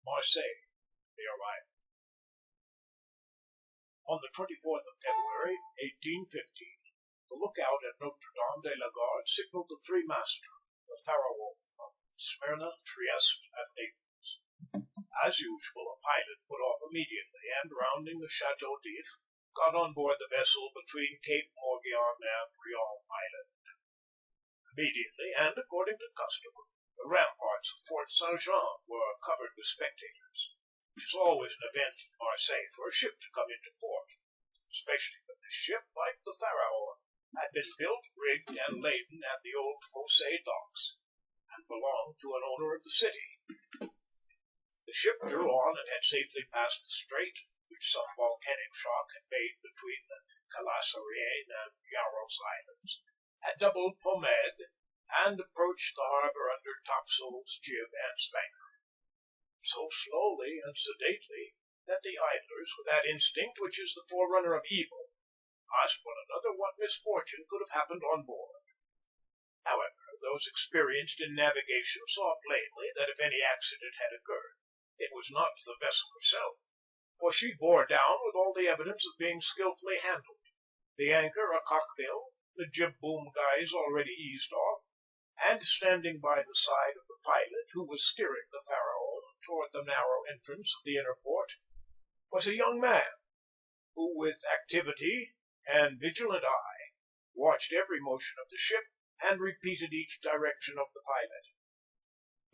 Marseilles, the arrival. On the 24th of February, 1815, the lookout at Notre Dame de la Garde signaled the three-master, the Pharaon, from Smyrna, Trieste, and Naples. As usual, a pilot put off immediately, and, rounding the Chateau d'If, got on board the vessel between Cape Morgion and Rion Island. Immediately, and according to custom, the ramparts of Fort Saint-Jean were covered with spectators. It is always an event in Marseilles for a ship to come into port, especially when this ship, like the Pharaon, had been built, rigged, and laden at the old Fosse docks, and belonged to an owner of the city. The ship drew on and had safely passed the strait which some volcanic shock had made between the Calasareigne and Yaros Islands, had doubled Pomègue, and approached the harbor under topsails, jib, and spanker, so slowly and sedately that the idlers, with that instinct which is the forerunner of evil, asked one another what misfortune could have happened on board. However, those experienced in navigation saw plainly that if any accident had occurred, it was not to the vessel herself, for she bore down with all the evidence of being skilfully handled, the anchor a cockbill, the jib boom guys already eased off, and standing by the side of the pilot who was steering the Pharaon toward the narrow entrance of the inner port, was a young man who, with activity and vigilant eye, watched every motion of the ship and repeated each direction of the pilot.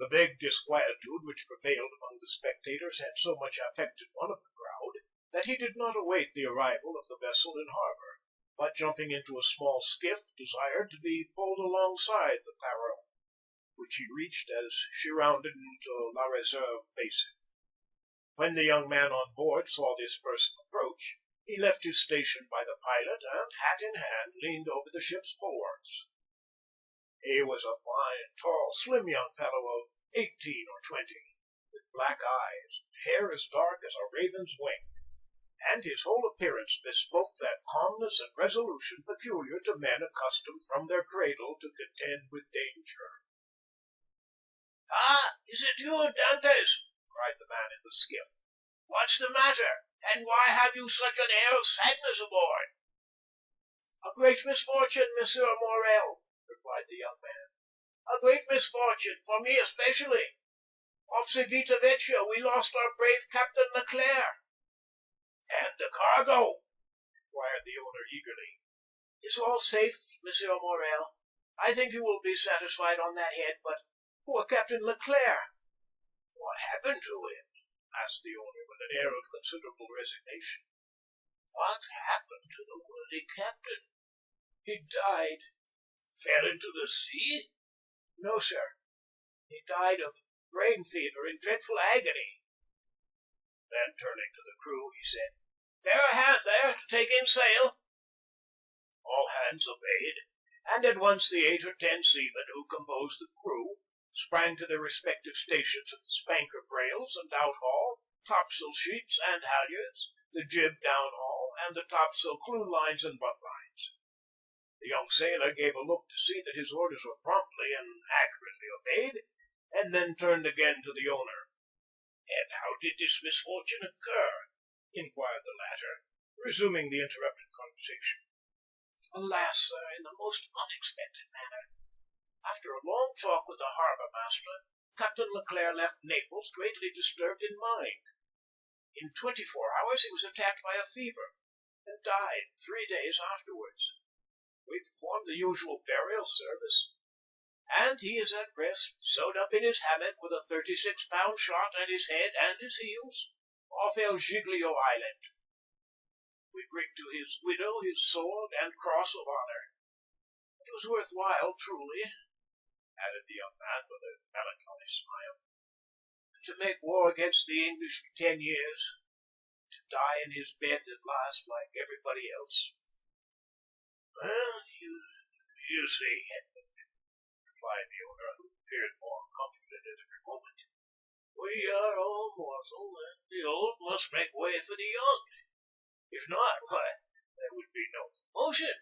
The vague disquietude which prevailed among the spectators had so much affected one of the crowd that he did not await the arrival of the vessel in harbor, but jumping into a small skiff, desired to be pulled alongside the Pharaon, which he reached as she rounded into La Réserve basin. When the young man on board saw this person approach, he left his station by the pilot and, hat in hand, leaned over the ship's bulwarks. He was a fine, tall, slim young fellow of 18 or 20, with black eyes, and hair as dark as a raven's wing, and his whole appearance bespoke that calmness and resolution peculiar to men accustomed from their cradle to contend with danger. "Ah, is it you, Dantes?" cried the man in the skiff. "What's the matter, and why have you such an air of sadness aboard?" "A great misfortune, Monsieur Morel," replied the young man. "A great misfortune, for me especially. Off Civita Vecchia we lost our brave Captain Leclerc." "And the cargo?" inquired the owner eagerly. "Is all safe, Monsieur Morel. I think you will be satisfied on that head, but poor Captain Leclerc." "What happened to him?" asked the owner with an air of considerable resignation. "What happened to the worthy captain? He died." "Fell into the sea?" "No, sir. He died of brain fever in dreadful agony." Then, turning to the crew, he said, "Bear a hand there to take in sail." All hands obeyed, and at once the 8 or 10 seamen who composed the crew sprang to their respective stations at the spanker brails and outhaul, topsail sheets and halyards, the jib downhaul, and the topsail clewlines and buntlines. The young sailor gave a look to see that his orders were promptly and accurately obeyed, and then turned again to the owner. "And how did this misfortune occur?" inquired the latter, resuming the interrupted conversation. "Alas, sir, in the most unexpected manner. After a long talk with the harbor master, Captain Leclerc left Naples greatly disturbed in mind. In 24 hours he was attacked by a fever, and died 3 days afterwards. We performed the usual burial service, and he is at rest, sewed up in his hammock with a 36-pound shot at his head and his heels, off El Giglio Island. We bring to his widow his sword and cross of honor. It was worth while, truly," added the young man with a melancholy smile, "to make war against the English for 10 years, to die in his bed at last like everybody else." "Well, you see," replied the owner, who appeared more comforted at every moment, "we are all mortal, and the old must make way for the young. If not, why, there would be no promotion.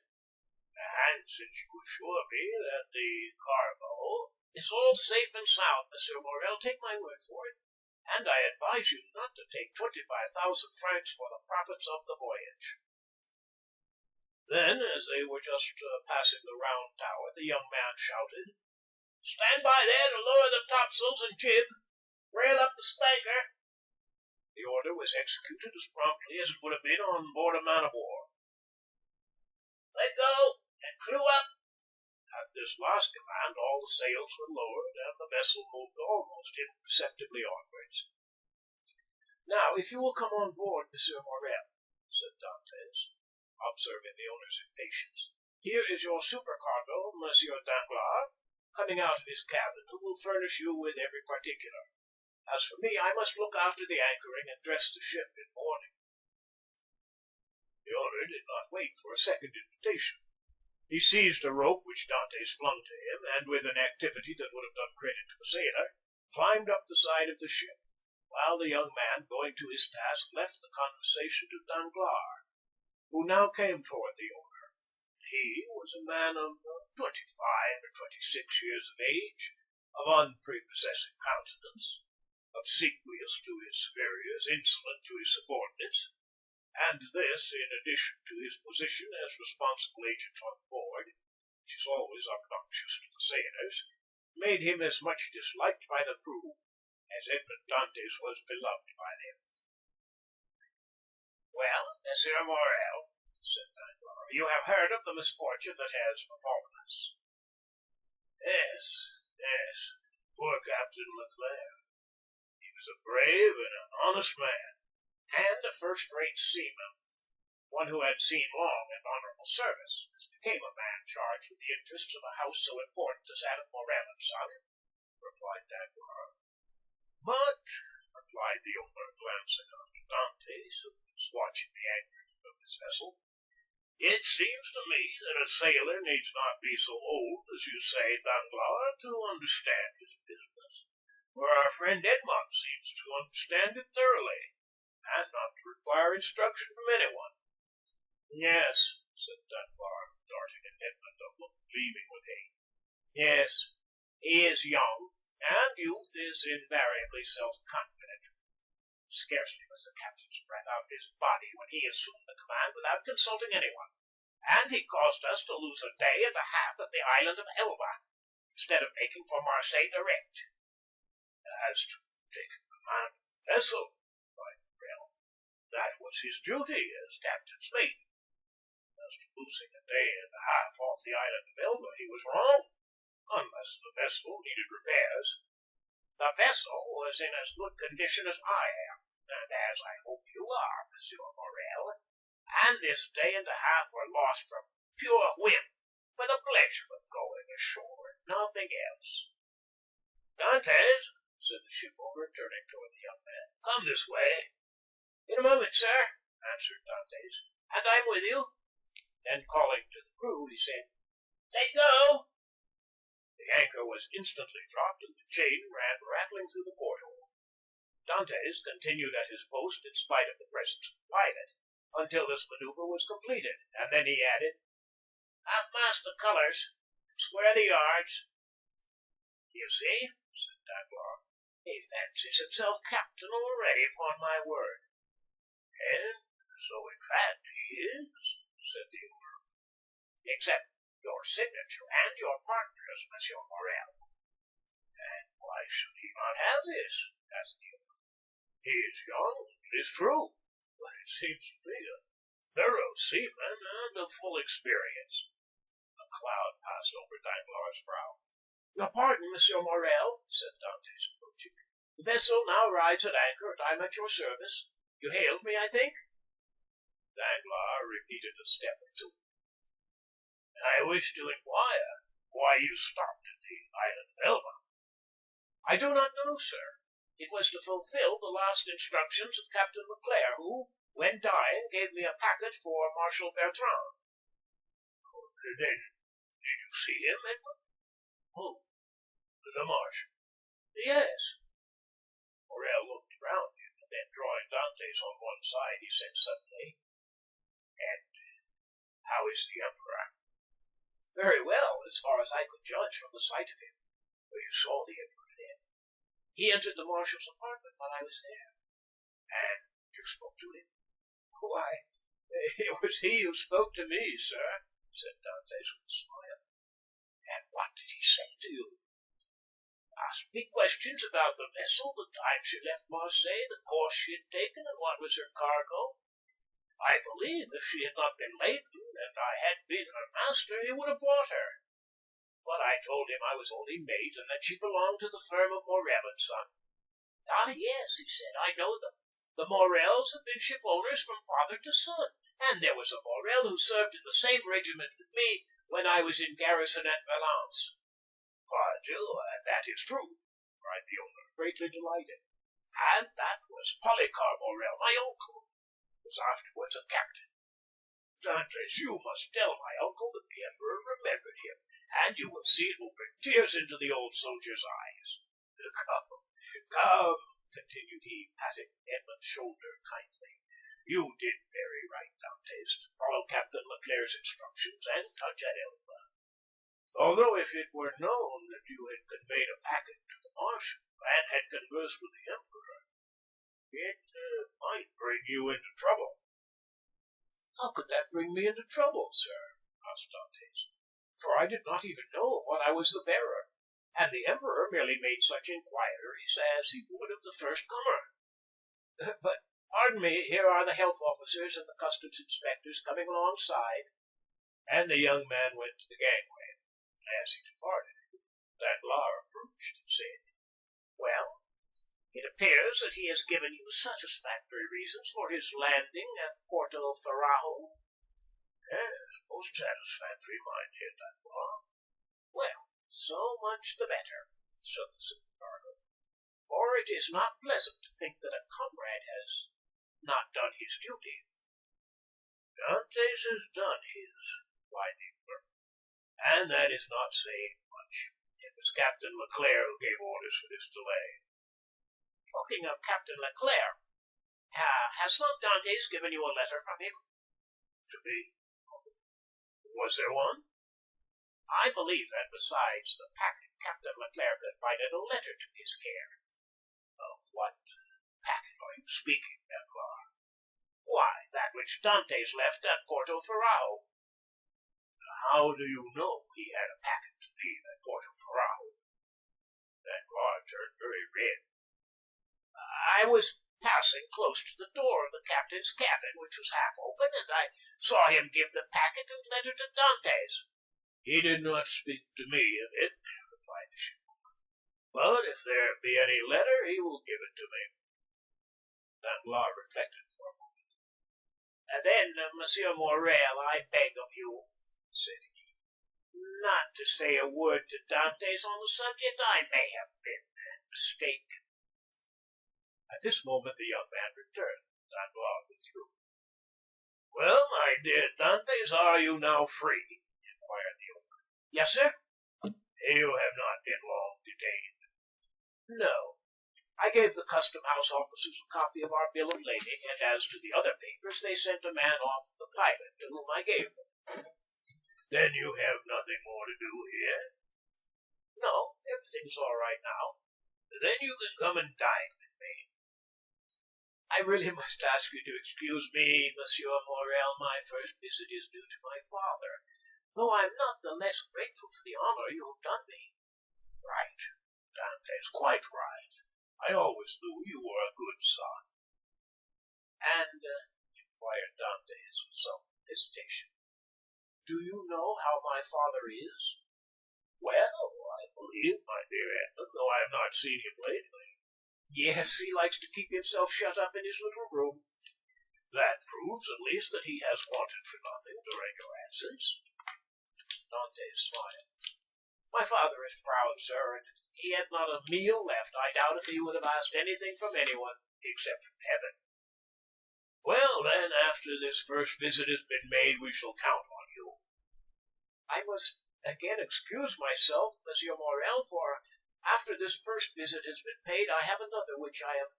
And since you assure me that the cargo—" "Is all safe and sound, Monsieur Morel, take my word for it. and I advise you not to take 25,000 francs for the profits of the voyage." Then, as they were just passing the round tower, the young man shouted, "Stand by there to lower the topsails and jib. Brail up the spanker." The order was executed as promptly as it would have been on board a man-of-war. "Let go and clew up." At this last command, all the sails were lowered, and the vessel moved almost imperceptibly onwards. "Now, if you will come on board, Monsieur Morel," said Dantès, observing the owner's impatience, "here is your supercargo, Monsieur Danglars, coming out of his cabin, who will furnish you with every particular. As for me, I must look after the anchoring and dress the ship in mourning." The owner did not wait for a second invitation. He seized a rope which Dantès flung to him, and with an activity that would have done credit to a sailor, climbed up the side of the ship, while the young man, going to his task, left the conversation to Danglars, who now came toward the owner. He was a man of 25 or 26 years of age, of unprepossessing countenance, obsequious to his superiors, insolent to his subordinates, and this, in addition to his position as responsible agent on board, which is always obnoxious to the sailors, made him as much disliked by the crew as Edmond Dantès was beloved by them. "Well, Monsieur Morel," said Danglars, "you have heard of the misfortune that has befallen us." Yes, poor Captain Leclerc. He was a brave and an honest man, and a first-rate seaman, one who had seen long and honorable service, as became a man charged with the interests of a house so important as that of Morel and Son, replied Danglars. "But," replied the owner, glancing after Dantès, who was watching the anchoring of his vessel, "it seems to me that a sailor needs not be so old, as you say, Danglars, to understand his business, for our friend Edmond seems to understand it thoroughly, and not to require instruction from anyone." "Yes," said Danglars, darting at Edmond a look gleaming with hate. "Yes, he is young, and youth is invariably self-confident. Scarcely was the captain's breath out of his body when he assumed the command without consulting anyone, and he caused us to lose a day and a half at the island of Elba, instead of making for Marseilles direct." "As to taking command of the vessel," replied Morel, "that was his duty as captain's mate. As to losing a day and a half off the island of Elba, he was wrong, unless the vessel needed repairs." "The vessel was in as good condition as I am, and as I hope you are, Monsieur Morel, and this day and a half were lost from pure whim, for the pleasure of going ashore, nothing else." "Dantès," said the shipowner, turning toward the young man, "come this way." "In a moment, sir," answered Dantès, "and I'm with you." Then calling to the crew, he said, "Let go." The anchor was instantly dropped, and the chain ran rattling through the porthole. Dantès continued at his post in spite of the presence of the pilot, until this maneuver was completed, and then he added, "Half-mast the colors, and square the yards." "You see," said Danglars, "he fancies himself captain already, upon my word." "And so in fact he is," said the owner, "except your signature and your partner's, Monsieur Morel." "And why should he not have this?" asked the owner. "He is young, it is true, but it seems to me a thorough seaman and of full experience." A cloud passed over Danglars' brow. "Your pardon, Monsieur Morel," said Dantès, approaching. "The vessel now rides at anchor, and I am at your service. You hailed me, I think?" Danglars repeated a step or two. "I wish to inquire why you stopped at the island of Elba." "I do not know, sir. It was to fulfill the last instructions of Captain Leclerc, who, when dying, gave me a packet for Marshal Bertrand." "Then did you see him, Edmond?" "Who?" "The Marshal." "Yes." Morel looked around him, and then drawing Dantès on one side, he said suddenly, "And how is the Emperor?" "Very well, as far as I could judge from the sight of him." "You saw the Emperor, then?" He entered the marshal's apartment while I was there. And you spoke to him? Why, it was he who spoke to me, sir, said Dantès with a smile. And what did he say to you? Asked me questions about the vessel, the time she left Marseilles, the course she had taken, and what was her cargo. I believe if she had not been laden, and I had been her master, he would have bought her. But I told him I was only mate, and that she belonged to the firm of Morel and Son. Ah, yes, he said, I know them. The Morels have been ship owners from father to son, and there was a Morel who served in the same regiment with me when I was in garrison at Valence. Pardieu, that is true, cried the owner, Greatly delighted. And that was Polycarp Morel, my uncle, who was afterwards a captain. Dantès, you must tell my uncle that the Emperor remembered him, and you will see it will bring tears into the old soldier's eyes. Come, continued he, patting Edmund's shoulder kindly. You did very right, Dantès, to follow Captain Leclerc's instructions and touch at Elba. Although if it were known that you had conveyed a packet to the marshal and had conversed with the Emperor, it might bring you into trouble. How could that bring me into trouble, sir? Asked Dantès. For I did not even know of what I was the bearer, and the Emperor merely made such inquiries as he would of the first comer. But, pardon me, here are the health officers and the customs inspectors coming alongside. And the young man went to the gangway. As he departed, Danglars approached and said, Well, it appears that he has given you satisfactory reasons for his landing at Porto Ferrajo. Yes, most satisfactory, my dear Danglars. Well, so much the better, said the supercargo, for it is not pleasant to think that a comrade has not done his duty. Dantès has done his, replied the Emperor, and that is not saying much. It was Captain Leclerc who gave orders for this delay. Talking of Captain Leclerc, has not Dantès given you a letter from him? To me? Was there one? I believe that besides the packet, Captain Leclerc confided a letter to his care. Of what packet are you speaking, Danglars? Why, that which Dantès left at Porto Ferrajo. How do you know he had a packet to leave at Porto Ferrajo? Danglars turned very red. I was passing close to the door of the captain's cabin, which was half open, and I saw him give the packet and letter to Dantès. He did not speak to me of it, replied the shipowner. But if there be any letter, he will give it to me. Danglars reflected for a moment. Then, Monsieur Morel, I beg of you, said he, not to say a word to Dantès on the subject. I may have been mistaken. At this moment the young man returned. Danglars withdrew. Well, my dear Dantès, are you now free? Inquired the owner. Yes, sir. You have not been long detained. No. I gave the custom house officers a copy of our bill of lading, and as to the other papers, they sent a man off to the pilot, to whom I gave them. Then you have nothing more to do here? No, everything's all right now. Then you can come and dine with me. I really must ask you to excuse me, Monsieur Morel. My first visit is due to my father, though I'm not the less grateful for the honor you have done me. Right, Dantès, quite right. I always knew you were a good son. And, inquired Dantès with some hesitation, do you know how my father is? Well, I believe, my dear Edmund, though I have not seen him lately. Yes, he likes to keep himself shut up in his little room. That proves, at least, that he has wanted for nothing during your absence. Dantès smiled. My father is proud, sir, and if he had not a meal left, I doubt if he would have asked anything from anyone, except from heaven. Well, then, after this first visit has been made, we shall count on you. I must again excuse myself, Monsieur Morel, for after this first visit has been paid, I have another which I am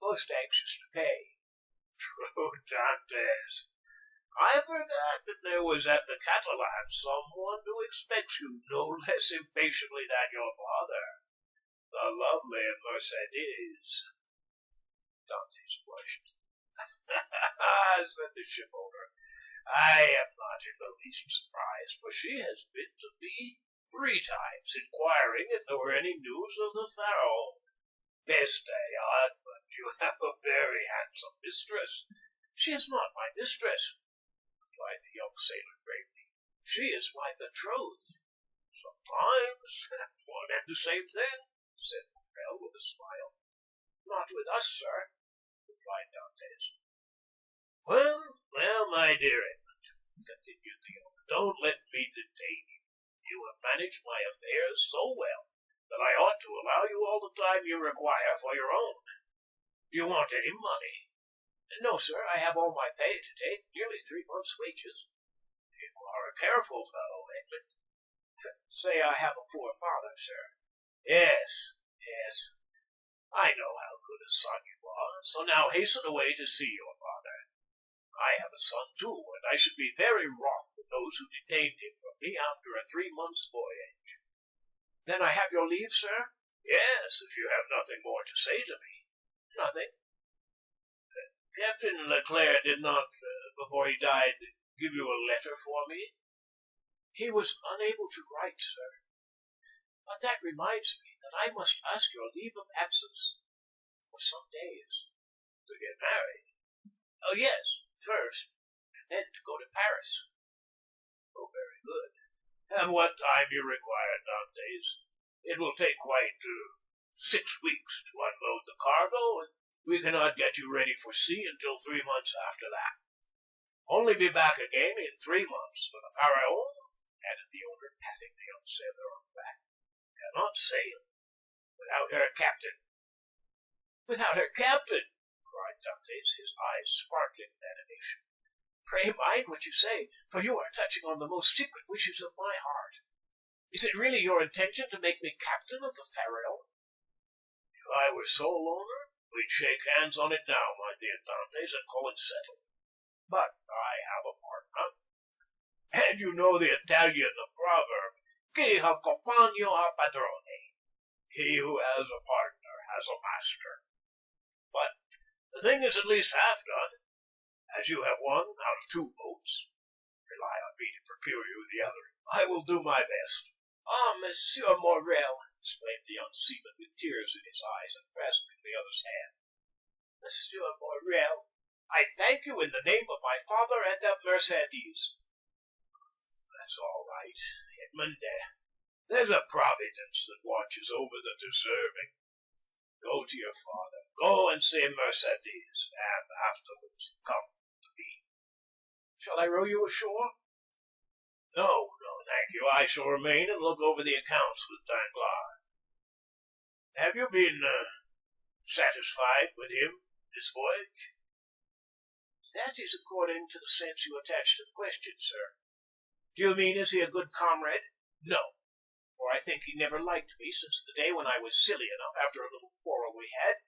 most anxious to pay. True, Dantès. I forgot that there was at the Catalan someone who expects you no less impatiently than your father. The lovely Mercedes. Dantes blushed. Said the shipowner. I am not in the least surprised, for she has been to me 3 times, inquiring if there were any news of the Pharaoh. Best odd, but you have a very handsome mistress. She is not my mistress, replied the young sailor gravely. She is my betrothed. Sometimes one and the same thing, said Morrel with a smile. Not with us, sir, replied Dantes. Well, my dear Edmund, continued the owner, don't let me detain you. You have managed my affairs so well that I ought to allow you all the time you require for your own. Do you want any money? No, sir, I have all my pay to take, nearly 3 months' wages. You are a careful fellow, Edmund. Say I have a poor father, sir. Yes. I know how good a son you are, so now hasten away to see your father. I have a son, too, and I should be very wroth with those who detained him from me after a 3 months' voyage. Then I have your leave, sir? Yes, if you have nothing more to say to me. Nothing. Captain Leclerc did not, before he died, give you a letter for me? He was unable to write, sir. But that reminds me that I must ask your leave of absence for some days. To get married? Oh, yes, first, and then to go to Paris. Oh, very good. Have what time you require, Dantes. It will take quite 6 weeks to unload the cargo, and we cannot get you ready for sea until 3 months after that. Only be back again in 3 months, for the Pharaon, added the owner, patting the young sailor on the back, cannot sail without her captain. Without her captain, cried Dantes, his eyes sparkling with animation. Pray mind what you say, for you are touching on the most secret wishes of my heart. Is it really your intention to make me captain of the Pharaon? If I were sole owner, we'd shake hands on it now, my dear Dantes, and call it settled. But I have a partner. And you know the Italian proverb, chi ha compagno ha padrone. He who has a partner has a master. But the thing is at least half done. As you have 1 out of 2 boats, rely on me to procure you the other. I will do my best. Ah, Monsieur Morrel, exclaimed the young seaman with tears in his eyes and grasping the other's hand. Monsieur Morrel, I thank you in the name of my father and of Mercedes. That's all right, Edmund. There's a providence that watches over the deserving. Go to your father. Go and see Mercedes, and afterwards come to me. Shall I row you ashore? No, thank you. I shall remain and look over the accounts with Danglars. Have you been satisfied with him this voyage? That is according to the sense you attach to the question, sir. Do you mean, is he a good comrade? No, for I think he never liked me since the day when I was silly enough, after a little quarrel we had,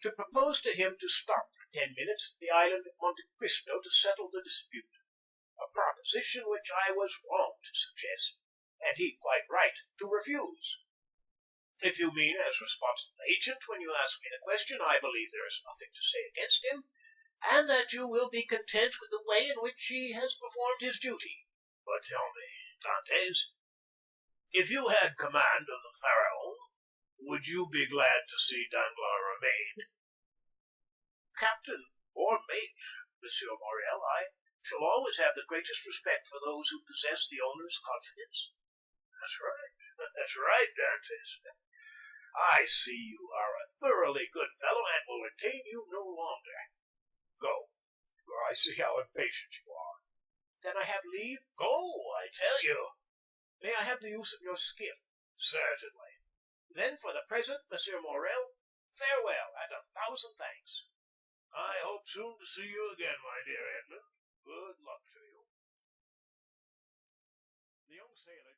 to propose to him to stop for 10 minutes at the island of Monte Cristo to settle the dispute, a proposition which I was wrong to suggest, and he quite right to refuse. If you mean as responsible agent when you ask me the question, I believe there is nothing to say against him, and that you will be content with the way in which he has performed his duty. But tell me, Dantes, if you had command of the Pharaon, would you be glad to see Danglars remain? Captain or mate, Monsieur Morrel, I shall always have the greatest respect for those who possess the owner's confidence. That's right, Dantes. I see you are a thoroughly good fellow and will retain you no longer. Go, for I see how impatient you are. Then I have leave? Go, I tell you. May I have the use of your skiff? Certainly. Then for the present, Monsieur Morrel, farewell and 1,000 thanks. I hope soon to see you again, my dear Edmund. Good luck to you. The young sailor